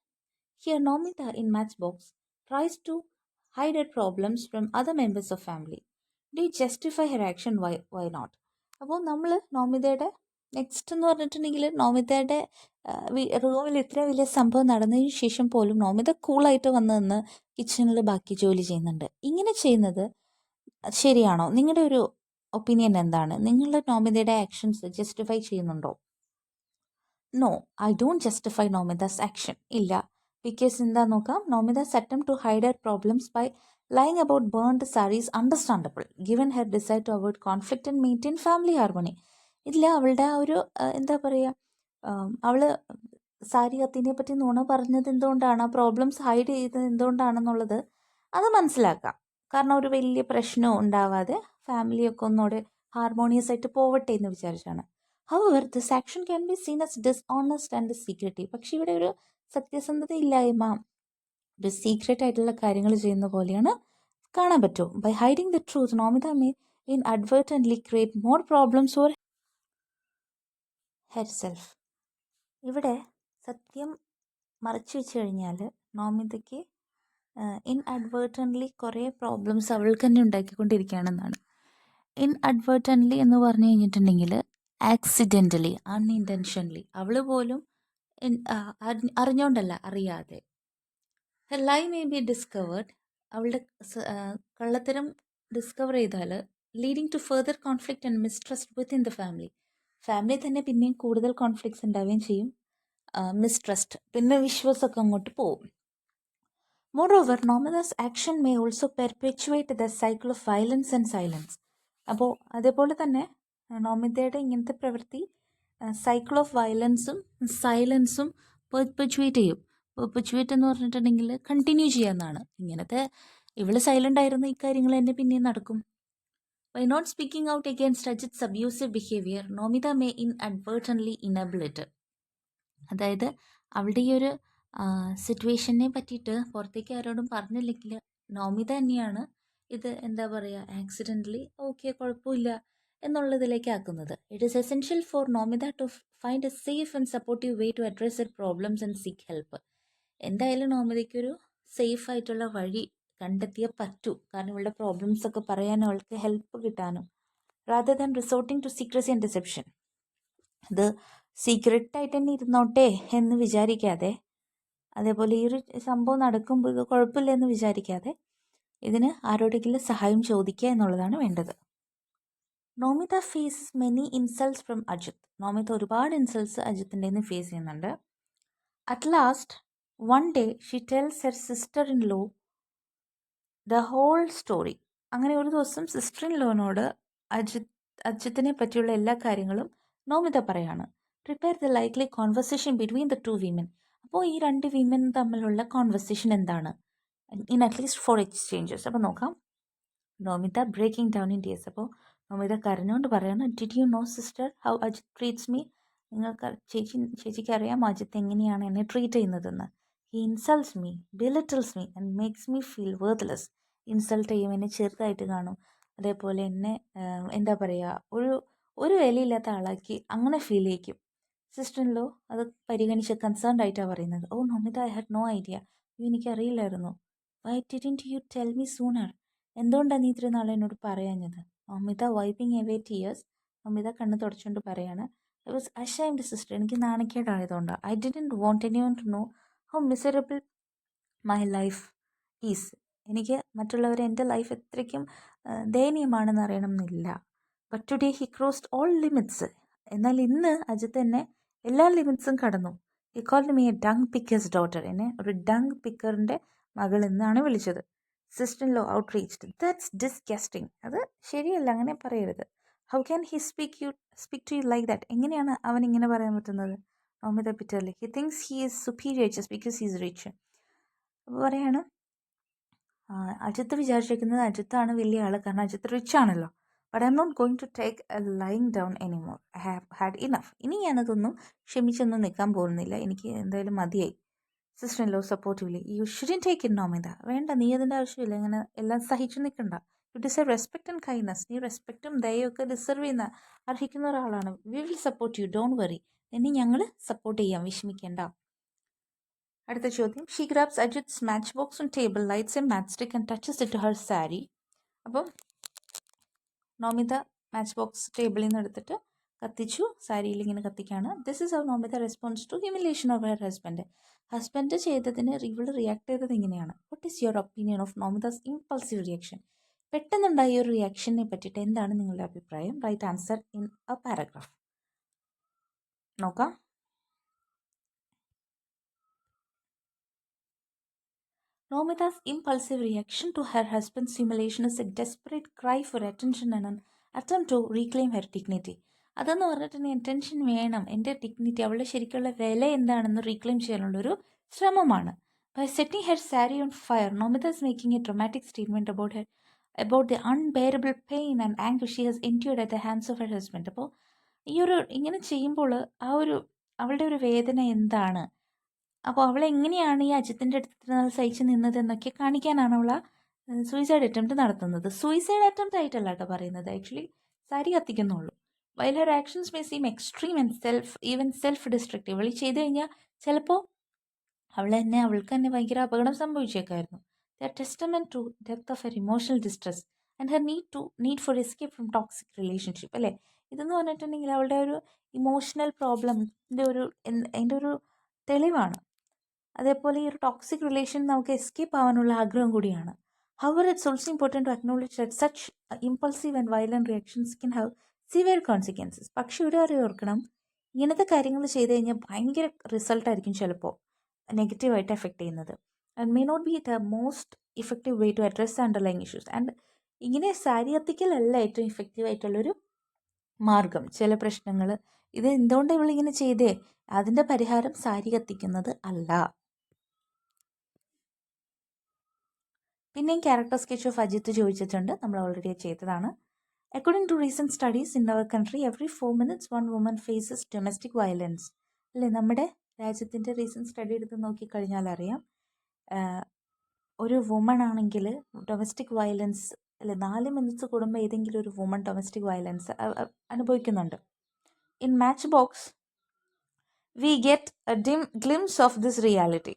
Here Nomita in Matchbox tries to hide her problems from other members of family. Do you justify her action? Why not? അപ്പോൾ നമ്മൾ നോമിതയുടെ നെക്സ്റ്റ് എന്ന് പറഞ്ഞിട്ടുണ്ടെങ്കിൽ നോമിതയുടെ റൂമിൽ ഇത്ര വലിയ സംഭവം നടന്നതിന് ശേഷം പോലും നോമിത കൂളായിട്ട് വന്ന് നിന്ന് കിച്ചണിൽ ബാക്കി ജോലി ചെയ്യുന്നുണ്ട്. ഇങ്ങനെ ചെയ്യുന്നത് ശരിയാണോ? നിങ്ങളുടെ ഒരു ഒപ്പീനിയൻ എന്താണ്? നിങ്ങളുടെ നോമിതയുടെ ആക്ഷൻസ് ജസ്റ്റിഫൈ ചെയ്യുന്നുണ്ടോ? No, I don't justify Nomita's action. ഇല്ല. Because എന്താ നോക്കാം, നോമിതാസ് attempt to hide her problems by lying about burned sarees understandable given her desire to avoid conflict and maintain family harmony. ഇതിൽ അവളുടെ ആ ഒരു എന്താ പറയുക, അവള് സാരി കത്തിനെ പറ്റി നുണ പറഞ്ഞത് എന്തുകൊണ്ടാണ്, ആ പ്രോബ്ലംസ് ഹൈഡ് ചെയ്തത് എന്തുകൊണ്ടാണെന്നുള്ളത് അത് മനസ്സിലാക്കാം. കാരണം ഒരു വലിയ പ്രശ്നം ഉണ്ടാവാതെ ഫാമിലിയൊക്കെ ഒന്നുകൂടെ ഹാർമോണിയസ് ആയിട്ട് പോവട്ടെ എന്ന് വിചാരിച്ചാണ്. However, this action can be seen as dishonest and secretive. പക്ഷെ ഇവിടെ ഒരു സത്യസന്ധത ഇല്ലായ്മ, ഒരു സീക്രട്ട് ആയിട്ടുള്ള കാര്യങ്ങൾ ചെയ്യുന്ന പോലെയാണ് കാണാൻ പറ്റും. By hiding the truth, Nomita may inadvertently create more problems for herself. ഇവിടെ സത്യം മറച്ചു വെച്ച് കഴിഞ്ഞാൽ നോമിതയ്ക്ക് ഇൻഅഡ്വേർട്ടൻ്റ്ലി കുറേ പ്രോബ്ലംസ് അവൾക്ക് തന്നെ ഉണ്ടാക്കിക്കൊണ്ടിരിക്കുകയാണെന്നാണ്. ഇൻഅഡ്വേർട്ടൻ്റ്ലി എന്ന് പറഞ്ഞു കഴിഞ്ഞിട്ടുണ്ടെങ്കിൽ ആക്സിഡൻ്റലി, അൺഇൻറ്റൻഷനലി, അവൾ പോലും അറിഞ്ഞോണ്ടല്ല, അറിയാതെ. Her lie may be discovered, അവളുടെ കള്ളത്തരം ഡിസ്കവർ ചെയ്താൽ leading to further conflict and mistrust within the family. Family തന്നെ പിന്നെയും കൂടുതൽ കോൺഫ്ലിക്ട്സ് ഉണ്ടാവുകയും ചെയ്യും. മിസ്ട്രസ്റ്റ്, പിന്നെ വിശ്വാസമൊക്കെ അങ്ങോട്ട് പോവും. Moreover, Nomita's action may also perpetuate the cycle of violence and silence. അപ്പോൾ അതേപോലെ തന്നെ നോമിതയുടെ ഇങ്ങനത്തെ പ്രവൃത്തി സൈക്കിൾ ഓഫ് വയലൻസും സൈലൻസും പെർപെച്വേറ്റ് ചെയ്യും. പെർപെച്വേറ്റ് എന്ന് പറഞ്ഞിട്ടുണ്ടെങ്കിൽ കണ്ടിന്യൂ ചെയ്യാമെന്നാണ്. ഇങ്ങനത്തെ ഇവള് സൈലൻ്റ് ആയിരുന്ന ഈ കാര്യങ്ങൾ തന്നെ പിന്നെയും നടക്കും. By not speaking out against Ajith's abusive behaviour, Nomita may inadvertently enable it. അതായത് അവളുടെ ഈ ഒരു സിറ്റുവേഷനെ പറ്റിയിട്ട് പുറത്തേക്ക് ആരോടും പറഞ്ഞില്ലെങ്കിൽ നോമിത തന്നെയാണ് ഇത് എന്താ പറയുക ആക്സിഡൻ്റലി ഓക്കെ കുഴപ്പമില്ല എന്നുള്ളതിലേക്ക് ആക്കുന്നത്. It is essential for Nomita to find a safe and supportive way to address her problems and seek help. എന്തായാലും നോമിതയ്ക്കൊരു സേഫ് ആയിട്ടുള്ള വഴി കണ്ടെത്തിയേ പറ്റൂ. കാരണം ഇവളുടെ പ്രോബ്ലംസ് ഒക്കെ പറയാനും അവൾക്ക് ഹെൽപ്പ് കിട്ടാനും, rather than resorting to secrecy and deception. ഇത് സീക്രട്ടായിട്ട് തന്നെ ഇരുന്നോട്ടെ എന്ന് വിചാരിക്കാതെ, അതേപോലെ ഈ ഒരു സംഭവം നടക്കുമ്പോൾ ഇത് കുഴപ്പമില്ല എന്ന് വിചാരിക്കാതെ ഇതിന് ആരോടെങ്കിലും സഹായം ചോദിക്കുക എന്നുള്ളതാണ് വേണ്ടത്. Nomita faces many insults from Ajith. Nomita ഒരുപാട് ഇൻസൾട്ട്സ് അജിത്തിൻ്റെ നിന്ന് ഫേസ് ചെയ്യുന്നുണ്ട്. At last one day she tells her sister in law the whole story. അങ്ങനെ ഒരു ദിവസം സിസ്റ്റർ ഇൻ ലോനോട് അജിത്തിനെ പറ്റിയുള്ള എല്ലാ കാര്യങ്ങളും നോമിത പറയാണ്. Prepare the likely conversation between the two women. അപ്പോൾ ഈ രണ്ട് വിമൻ തമ്മിലുള്ള കോൺവെർസേഷൻ എന്താണ്, ഇൻ അറ്റ്ലീസ്റ്റ് 4 എക്സ്ചേഞ്ചസ്. അപ്പോൾ നോക്കാം. Nomita breaking down in tears. അപ്പോൾ നോമിത കരഞ്ഞുകൊണ്ട് പറയാണ്, did you know sister how Ajith treats me? നിങ്ങൾക്ക് ചേച്ചിക്ക് അറിയാം അജിത്ത് എങ്ങനെയാണ് എന്നെ ട്രീറ്റ് ചെയ്യുന്നതെന്ന്. He insults me, belittles me and makes me feel worthless. Insult ചെയ്യും, എന്നെ ചെറുതായിട്ട് കാണും, അതേപോലെ എന്നെ എന്താ പറയുക ഒരു വിലയില്ലാത്ത ആളാക്കി അങ്ങനെ ഫീൽ ചെയ്യിക്കും. സിസ്റ്റർ ഇൻ ലോ അത് പരിഗണിച്ച് കൺസേൺഡ് ആയിട്ടാണ് പറയുന്നത്. Oh Nomita, I had no idea. എനിക്കറിയില്ലായിരുന്നു. Why didn't you tell me sooner? എന്തുകൊണ്ടാണ് നീ ഇത്രയും നാളെ എന്നോട് പറയാഞ്ഞത്? Nomita wiping away tears. Nomita കണ്ണ് തുടച്ചുകൊണ്ട് പറയാണ്, ഐ വാസ് അഷൈംഡ് സിസ്റ്റർ. എനിക്ക് നാണക്കേടായതുകൊണ്ടാണ്. I didn't want anyone to know how miserable my life is. എനിക്ക് മറ്റുള്ളവരെ എൻ്റെ ലൈഫ് എത്രയ്ക്കും ദയനീയമാണെന്ന് അറിയണം എന്നില്ല. But today he crossed all limits. എന്നാൽ ഇന്ന് അജിത്ത് എന്നെ എല്ലാ ലിമിറ്റ്സും കടന്നു. He called me a dung picker's daughter. എന്നെ ഒരു ഡങ് പിക്കറിൻ്റെ മകൾ എന്നാണ് വിളിച്ചത്. Sister in law out reached. That's disgusting. അത് ശരിയല്ല, അങ്ങനെ പറയരുത്. How can he speak to you like that? എങ്ങനെയാണ് അവൻ ഇങ്ങനെ പറയാൻ പറ്റുന്നത്? Nomita bitterly, he thinks he is superior just because he is rich. അപ്പോൾ പറയാണ്, അജിത്ത് വിചാരിച്ചിരിക്കുന്നത് അജിത്താണ് വലിയ ആൾ, കാരണം അജിത്ത് റിച്ച് ആണല്ലോ. But I M not going to take a lying down anymore. I have had enough. ഇനി ഞാനതൊന്നും ക്ഷമിച്ചൊന്നും നിൽക്കാൻ പോകുന്നില്ല. എനിക്ക് എന്തായാലും മതിയായി. Sister in law supportively, you shouldn't take in Nomita. വേണ്ട, നീ അതിൻ്റെ ആവശ്യമില്ല. ഇങ്ങനെ എല്ലാം സഹിച്ചു നിൽക്കണ്ട. You deserve respect and kindness. നീ റെസ്പെക്റ്റും ദയൊക്കെ ഡിസേർവ് ചെയ്യുന്ന അർഹിക്കുന്ന ഒരാളാണ്. We will support you, don't worry. ഇനി ഞങ്ങൾ സപ്പോർട്ട് ചെയ്യാം, വിഷമിക്കേണ്ട. അടുത്ത ചോദ്യം. She grabs Ajith's match box on table, lights a match stick and touches it to her sari. അപ്പം നോമിത മാച്ച് ബോക്സ് ടേബിളിൽ നിന്ന് എടുത്തിട്ട് കത്തിച്ചു, സാരിയിൽ ഇങ്ങനെ കത്തിക്കാണ്. This is how Nomita responds to humiliation of her husband. Husband ചെയ്തതിന് ഇവള് റിയാക്ട് ചെയ്തത് ഇങ്ങനെയാണ്. What is your opinion of Nomita's impulsive reaction? പെട്ടെന്നുണ്ടായ ഒരു റിയാക്ഷനെ പറ്റിയിട്ട് എന്താണ് നിങ്ങളുടെ അഭിപ്രായം? Write answer in a paragraph. നോക്കാം. Nomita's impulsive reaction to her husband's humiliation is a desperate cry for attention and an attempt to reclaim her dignity. അതെന്ന് പറഞ്ഞിട്ടുണ്ടെങ്കിൽ അറ്റൻഷൻ വേണം, എൻ്റെ ഡിഗ്നിറ്റി, അവളുടെ ശരിക്കുള്ള വില എന്താണെന്ന് റീക്ലെയിം ചെയ്യാനുള്ളൊരു ശ്രമമാണ്. By setting her sari on fire, Nomita is making a dramatic statement about the unbearable pain and anguish she has endured at the hands of her husband. അപ്പോൾ ഇങ്ങനെ ചെയ്യുമ്പോൾ അവളുടെ ഒരു വേദന എന്താണ്, അപ്പോൾ അവളെങ്ങനെയാണ് ഈ അജിത്തിൻ്റെ അടുത്ത് സഹിച്ച് നിന്നതെന്നൊക്കെ കാണിക്കാനാണ് അവൾ സൂയിസൈഡ് അറ്റംപ്റ്റ് നടത്തുന്നത്. സൂയിസൈഡ് അറ്റംപ്റ്റ് ആയിട്ടല്ല കേട്ടോ പറയുന്നത്, ആക്ച്വലി സാരി കത്തിക്കുന്നുള്ളൂ. While her actions may seem extreme and even self destructive. അവൾ ചെയ്ത് കഴിഞ്ഞാൽ ചിലപ്പോൾ അവൾക്ക് തന്നെ ഭയങ്കര അപകടം സംഭവിച്ചേക്കായിരുന്നു. They are testament to depth of her emotional distress and her need for escape from toxic relationship. അല്ലേ, ഇതെന്ന് പറഞ്ഞിട്ടുണ്ടെങ്കിൽ അവളുടെ ഒരു ഇമോഷണൽ പ്രോബ്ലമിൻ്റെ അതിൻ്റെ ഒരു തെളിവാണ്. അതേപോലെ ഈ ഒരു ടോക്സിക് റിലേഷൻ നമുക്ക് എസ്കേപ്പ് ആവാനുള്ള ആഗ്രഹം കൂടിയാണ്. However it's also important to acknowledge that such impulsive and violent reactions can have severe consequences. പക്ഷേ ഒരു കാര്യം ഓർക്കണം, ഇങ്ങനത്തെ കാര്യങ്ങൾ ചെയ്ത് കഴിഞ്ഞാൽ ഭയങ്കര റിസൾട്ടായിരിക്കും ചിലപ്പോൾ നെഗറ്റീവായിട്ട് എഫക്റ്റ് ചെയ്യുന്നത്. And may not be the most effective way to address the underlying issues. And ഇങ്ങനെ സാരി കത്തിക്കലല്ല ഏറ്റവും ഇഫക്റ്റീവ് ആയിട്ടുള്ളൊരു മാർഗം. ചില പ്രശ്നങ്ങൾ ഇത് എന്തുകൊണ്ട് ഇവളിങ്ങനെ ചെയ്തേ, അതിൻ്റെ പരിഹാരം സാരി കത്തിക്കുന്നത് അല്ല. പിന്നെയും ക്യാരക്ടർ സ്കെച്ച് ഓഫ് അജിത്ത് ചോദിച്ചിട്ടുണ്ട്, നമ്മൾ ഓൾറെഡി ചെയ്തതാണ്. According to recent studies in our country, every 4 minutes 1 woman faces domestic violence. അല്ലേ, നമ്മുടെ രാജ്യത്തിൻ്റെ റീസെൻറ്റ് സ്റ്റഡി എടുത്ത് നോക്കിക്കഴിഞ്ഞാൽ അറിയാം, ഒരു വുമൺ ആണെങ്കിൽ ഡൊമസ്റ്റിക് വയലൻസ്, അല്ലെ 4 minutes കൂടുമ്പോൾ ഏതെങ്കിലും ഒരു വുമൺ ഡൊമസ്റ്റിക് വയലൻസ് അനുഭവിക്കുന്നുണ്ട്. In match box we get a glimpse of this reality.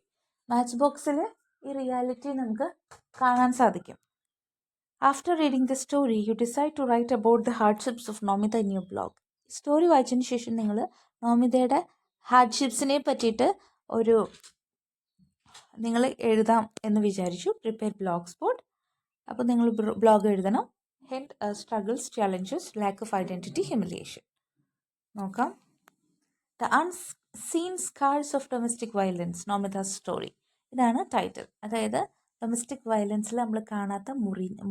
Match ബോക്സിൽ ഈ റിയാലിറ്റി നമുക്ക് കാണാൻ സാധിക്കും. After reading the story you decide to write about the hardships of Nomita in your blog. Story വായിച്ചതിന് ശേഷം നിങ്ങൾ നോമിതയുടെ ഹാർഡ്ഷിപ്സിനെ പറ്റിയിട്ട് നിങ്ങൾ എഴുതാം എന്ന് വിചാരിച്ചു. പ്രിപ്പയർ ബ്ലോഗ് സ്പോട്ട്. അപ്പോൾ നിങ്ങൾ ബ്ലോഗ് എഴുതണം. Hint struggles, challenges, lack of identity, humiliation. നോക്കാം. The unseen scars of domestic violence, Nomita's story. ഇതാണ് ടൈറ്റിൽ. അതായത് ഡൊമസ്റ്റിക് വയലൻസിൽ നമ്മൾ കാണാത്ത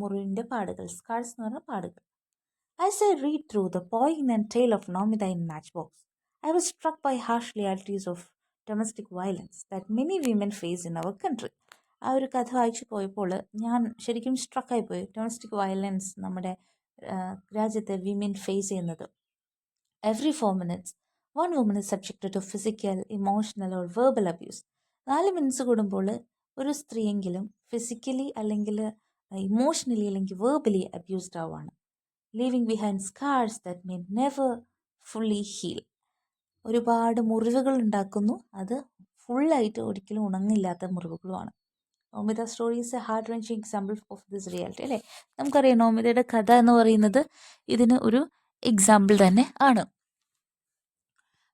മുറിവിൻ്റെ പാടുകൾ, സ്കാർസ് എന്ന് പറഞ്ഞ പാടുകൾ. As I read through the poignant tale of Nomita in Matchbox, I was struck by harsh realities of domestic violence that many women face in our country. ആ ഒരു കഥ വായിച്ചു പോയപ്പോൾ ഞാൻ ശരിക്കും സ്ട്രക്കായി പോയി. ഡൊമസ്റ്റിക് വയലൻസ് നമ്മുടെ രാജ്യത്തെ വിമൻ ഫേസ് ചെയ്യുന്നത്. Every 4 minutes, 1 woman is subjected to physical, emotional or verbal abuse. 4 minutes കൂടുമ്പോൾ ഒരു സ്ത്രീയെങ്കിലും ഫിസിക്കലി അല്ലെങ്കിൽ ഇമോഷണലി അല്ലെങ്കിൽ വേർബലി അബ്യൂസ്ഡ് ആവുകയാണ്. Leaving behind scars that may never fully heal. ഒരുപാട് മുറിവുകൾ ഉണ്ടാക്കുന്നു, അത് ഫുള്ളായിട്ട് ഒരിക്കലും ഉണങ്ങില്ലാത്ത മുറിവുകളുമാണ്. Nomita story is a heart wrenching example of this reality. അല്ലേ, നമുക്കറിയാം നോമിതയുടെ കഥ എന്ന് പറയുന്നത് ഇതിന് ഒരു എക്സാമ്പിൾ തന്നെ ആണ്.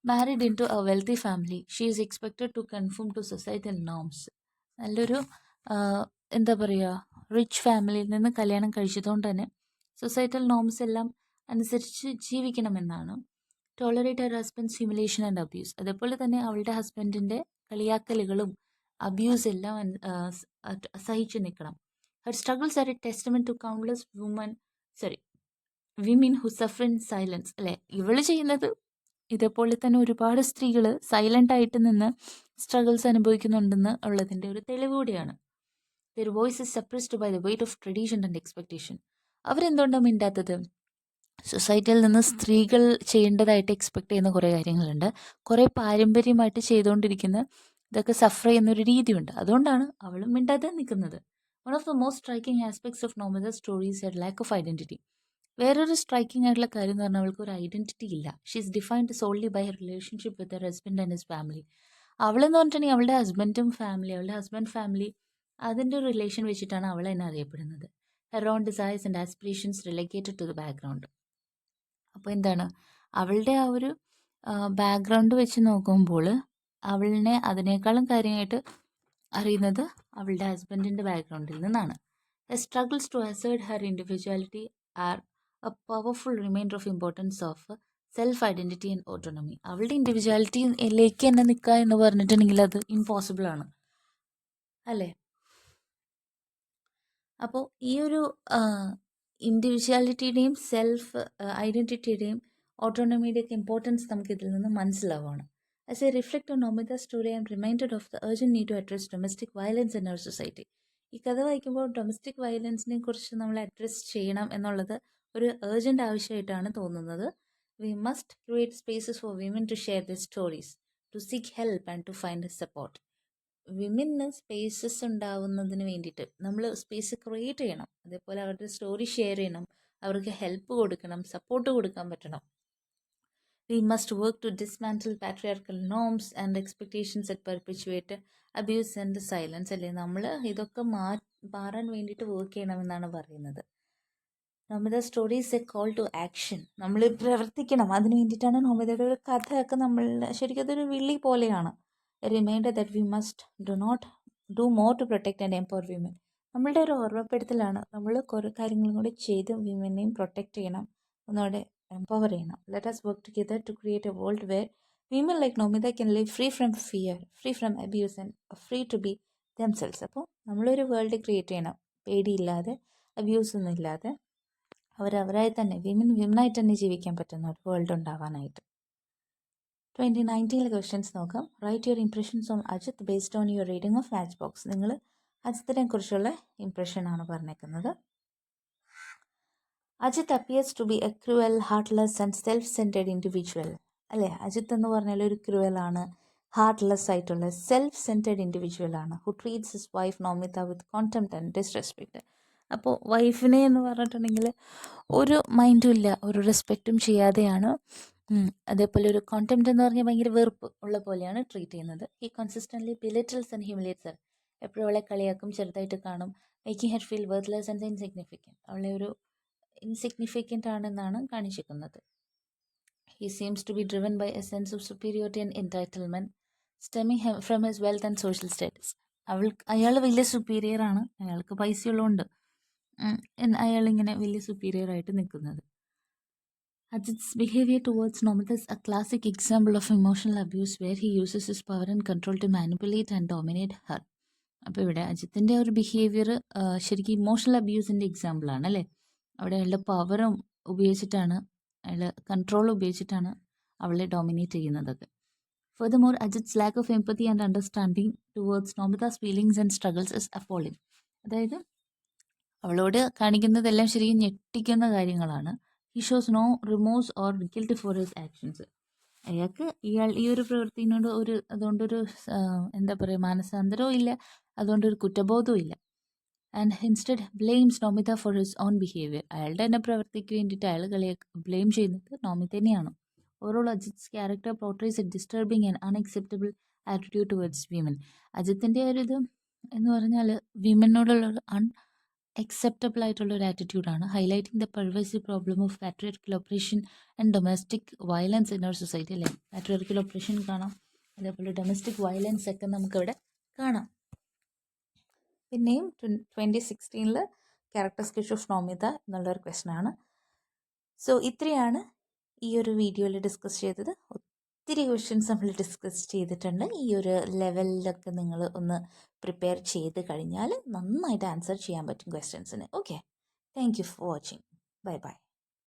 Married into a wealthy family, she is expected to conform to societal norms. നല്ലൊരു എന്താ പറയുക, റിച്ച് ഫാമിലിയിൽ നിന്ന് കല്യാണം കഴിച്ചതുകൊണ്ട് തന്നെ സൊസൈറ്റൽ നോംസ് എല്ലാം അനുസരിച്ച് ജീവിക്കണമെന്നാണ്. Tolerate her husband's humiliation and abuse. അതേപോലെ തന്നെ അവളുടെ ഹസ്ബൻഡിൻ്റെ കളിയാക്കലുകളും അബ്യൂസ് എല്ലാം സഹിച്ചു നിൽക്കണം. Her struggles are a testament to countless women who suffer in silence. അല്ലേ, ഇവള് ചെയ്യുന്നത് ഇതേപോലെ തന്നെ ഒരുപാട് സ്ത്രീകൾ സൈലൻ്റ് ആയിട്ട് നിന്ന് സ്ട്രഗിൾസ് അനുഭവിക്കുന്നുണ്ടെന്ന് ഉള്ളതിൻ്റെ ഒരു തെളിവ് കൂടിയാണ്. Their voice is suppressed by the weight of tradition and expectation. അവരെന്തുകൊണ്ടാണ് മിണ്ടാത്തത്? സൊസൈറ്റിയിൽ നിന്ന് സ്ത്രീകൾ ചെയ്യേണ്ടതായിട്ട് എക്സ്പെക്ട് ചെയ്യുന്ന കുറേ കാര്യങ്ങളുണ്ട്. കുറേ പാരമ്പര്യമായിട്ട് ചെയ്തുകൊണ്ടിരിക്കുന്ന ഇതൊക്കെ സഫർ ചെയ്യുന്നൊരു രീതിയുണ്ട്. അതുകൊണ്ടാണ് അവളും മിണ്ടാതെ നിൽക്കുന്നത്. One of the most striking aspects of Nomita stories are lack of identity. വേറൊരു സ്ട്രൈക്കിംഗ് ആയിട്ടുള്ള കാര്യം എന്ന് പറഞ്ഞാൽ അവൾക്ക് ഒരു ഐഡൻറ്റിറ്റി ഇല്ല. She is defined solely by her relationship with her husband and his family. അവളെന്ന് പറഞ്ഞിട്ടുണ്ടെങ്കിൽ അവളുടെ ഹസ്ബൻഡും ഫാമിലി, അവളുടെ ഹസ്ബൻഡ് ഫാമിലി അതിൻ്റെ ഒരു റിലേഷൻ വെച്ചിട്ടാണ് അവൾ തന്നെ അറിയപ്പെടുന്നത്. Her own desires and aspirations related to the background. അപ്പോൾ എന്താണ് അവളുടെ ആ ഒരു ബാക്ക്ഗ്രൗണ്ട് വെച്ച് നോക്കുമ്പോൾ അവളിനെ അതിനേക്കാളും കാര്യമായിട്ട് അറിയുന്നത് അവളുടെ ഹസ്ബൻഡിൻ്റെ ബാക്ക്ഗ്രൗണ്ടിൽ നിന്നാണ്. The struggles to assert her individuality are a powerful reminder of importance of self identity and autonomy. അവളുടെ ഇൻഡിവിജ്വാലിറ്റിയിലേക്ക് തന്നെ നിൽക്കുക എന്ന് പറഞ്ഞിട്ടുണ്ടെങ്കിൽ അത് ഇമ്പോസിബിൾ ആണ്, അല്ലേ? അപ്പോൾ ഈ ഒരു ഇൻഡിവിജ്വാലിറ്റിയുടെയും സെൽഫ് ഐഡൻറ്റിറ്റിയുടെയും ഓട്ടോണമിയുടെയൊക്കെ ഇമ്പോർട്ടൻസ് നമുക്ക് ഇതിൽ നിന്ന് മനസ്സിലാവുകയാണ്. As a reflect on Nomita story I'm reminded of the urgent need to address domestic violence in our society. ഈ കഥ വായിക്കുമ്പോൾ ഡൊമസ്റ്റിക് വയലൻസിനെ കുറിച്ച് നമ്മൾ അഡ്രസ് ചെയ്യണം എന്നുള്ളത് ഒരു ഏർജൻറ്റ് ആവശ്യമായിട്ടാണ് തോന്നുന്നത്. We must create spaces for women to share the stories, to seek help and to find support. വിമന് സ്പേസസ് ഉണ്ടാവുന്നതിന് വേണ്ടിയിട്ട് നമ്മൾ സ്പേസ് ക്രിയേറ്റ് ചെയ്യണം. അതേപോലെ അവരുടെ സ്റ്റോറി ഷെയർ ചെയ്യണം, അവർക്ക് ഹെൽപ്പ് കൊടുക്കണം, സപ്പോർട്ട് കൊടുക്കാൻ പറ്റണം. We must work to dismantle patriarchal norms and expectations at perpetuate abuse and silence. അല്ലേ, നമ്മൾ ഇതൊക്കെ മാറാൻ വേണ്ടിയിട്ട് വർക്ക് ചെയ്യണമെന്നാണ് പറയുന്നത്. Nomita stories a call to action. നമ്മൾ പ്രവർത്തിക്കണം, അതിന് വേണ്ടിയിട്ടാണ് നോമിതയുടെ ഒരു കഥയൊക്കെ നമ്മൾ ശരിക്കും അതൊരു വിളി പോലെയാണ്. A reminder that we must do more to protect and empower women. നമ്മളുടെ ഒരു ഓർമ്മപ്പെടുത്തലാണ്. നമ്മൾ കുറേ കാര്യങ്ങളും കൂടി ചെയ്ത് വിമനെയും പ്രൊട്ടക്റ്റ് ചെയ്യണം, ഒന്നുകൂടെ എംപവർ ചെയ്യണം. Let us work together to create a world where women like Nomita can live free from fear, free from abuse and free to be themselves. അപ്പോൾ നമ്മളൊരു വേൾഡ് ക്രിയേറ്റ് ചെയ്യണം, പേടിയില്ലാതെ, അബ്യൂസ് ഒന്നും ഇല്ലാതെ, അവരവരായി തന്നെ വിമനായിട്ട് തന്നെ ജീവിക്കാൻ പറ്റുന്ന ഒരു വേൾഡ് ഉണ്ടാവാനായിട്ട്. 2019 ക്വസ്റ്റ്യൻസ് നോക്കാം. Write your impressions on Ajith based on your reading of match box. നിങ്ങൾ അജിത്തിനെ കുറിച്ചുള്ള ഇംപ്രഷനാണ് പറഞ്ഞേക്കുന്നത്. Ajith appears to be a cruel, heartless and self centred individual. അല്ലേ, അജിത്ത് എന്ന് പറഞ്ഞാൽ ഒരു ക്രൂവലാണ്, ഹാർട്ട്ലെസ് ആയിട്ടുള്ള സെൽഫ് സെൻറ്റേഡ് ഇൻഡിവിജ്വൽ ആണ്. Who treats his wife Nomita with contempt and disrespect. അപ്പോൾ വൈഫിനെ എന്ന് പറഞ്ഞിട്ടുണ്ടെങ്കിൽ ഒരു മൈൻഡും ഇല്ല, ഒരു റെസ്പെക്റ്റും ചെയ്യാതെയാണ്, അതേപോലെ ഒരു കോൺടെംപ്റ്റ് എന്ന് പറഞ്ഞാൽ ഭയങ്കര വെറുപ്പ് ഉള്ള പോലെയാണ് ട്രീറ്റ് ചെയ്യുന്നത്. He consistently belittles and humiliates her. എപ്പോഴും അവളെ കളിയാക്കും, ചെറുതായിട്ട് കാണും. Making her feel worthless and insignificant. അവളെ ഒരു ഇൻസിഗ്നിഫിക്കൻ്റ് ആണെന്നാണ് കാണിച്ചിരിക്കുന്നത്. He seems to be driven by a sense of superiority and entitlement stemming from his wealth and social status. അയാൾ വലിയ സുപ്പീരിയർ ആണ്, അയാൾക്ക് പൈസയുള്ളതുകൊണ്ട് അയാളിങ്ങനെ വലിയ സുപ്പീരിയർ ആയിട്ട് നിൽക്കുന്നത്. Ajit's behavior towards Nomita is a classic example of emotional abuse where he uses his power and control to manipulate and dominate her. അപ്പോൾ ഇവിടെ അജിത്തിൻ്റെ ഒരു ബിഹേവിയർ ശരിക്കും ഇമോഷണൽ അബ്യൂസിൻ്റെ എക്സാമ്പിളാണ്, അല്ലേ? അവിടെ അയാളുടെ പവറും ഉപയോഗിച്ചിട്ടാണ്, അയാളുടെ കൺട്രോൾ ഉപയോഗിച്ചിട്ടാണ് അവളെ ഡോമിനേറ്റ് ചെയ്യുന്നതൊക്കെ. Furthermore, Ajit's lack of empathy and understanding towards Nomita's feelings and struggles is appalling. അതായത് അവളോട് കാണിക്കുന്നതെല്ലാം ശരിക്കും ഞെട്ടിക്കുന്ന കാര്യങ്ങളാണ്. He shows no remorse or guilt for his actions. അയാൾക്ക് ഈ ഒരു പ്രവൃത്തിനോട് അതുകൊണ്ടൊരു എന്താ പറയുക, മാനസാന്തരവും ഇല്ല, അതുകൊണ്ടൊരു കുറ്റബോധവും ഇല്ല. And instead blames Nomita for his own behaviour. അയാളുടെ തന്നെ പ്രവൃത്തിക്ക് വേണ്ടിയിട്ട് അയാൾ ബ്ലെയിം ചെയ്യുന്നത് നോമിത തന്നെയാണ്. Overall Ajith's character portrays a disturbing and unacceptable attitude towards women. അജിത്തിൻ്റെ ഒരു ഇത് എന്ന് പറഞ്ഞാൽ വിമനോടുള്ള അക്സെപ്റ്റബിൾ ആയിട്ടുള്ള ഒരു ആറ്റിറ്റ്യൂഡാണ്. Highlighting the pervasive problem of patriarchal oppression and domestic violence in our society. അല്ലേ, പാട്രിയാർക്കൽ ഒപ്രഷൻ കാണാം, അതേപോലെ ഡൊമസ്റ്റിക് വയലൻസ് ഒക്കെ നമുക്കിവിടെ കാണാം. പിന്നെയും 2016 ക്യാരക്ടർ സ്കെച്ച് ഓഫ് നോമിത എന്നുള്ളൊരു ക്വസ്റ്റനാണ്. സോ ഇത്രയാണ് ഈ ഒരു വീഡിയോയിൽ ഡിസ്കസ് ചെയ്തത്. ഒത്തിരി ക്വസ്റ്റ്യൻസ് നമ്മൾ ഡിസ്കസ് ചെയ്തിട്ടുണ്ട്. ഈ ഒരു ലെവലിലൊക്കെ നിങ്ങൾ ഒന്ന് പ്രിപ്പയർ ചെയ്ത് കഴിഞ്ഞാൽ നന്നായിട്ട് ആൻസർ ചെയ്യാൻ പറ്റും ക്വസ്റ്റ്യൻസിന്. Okay, thank you for watching. Bye by.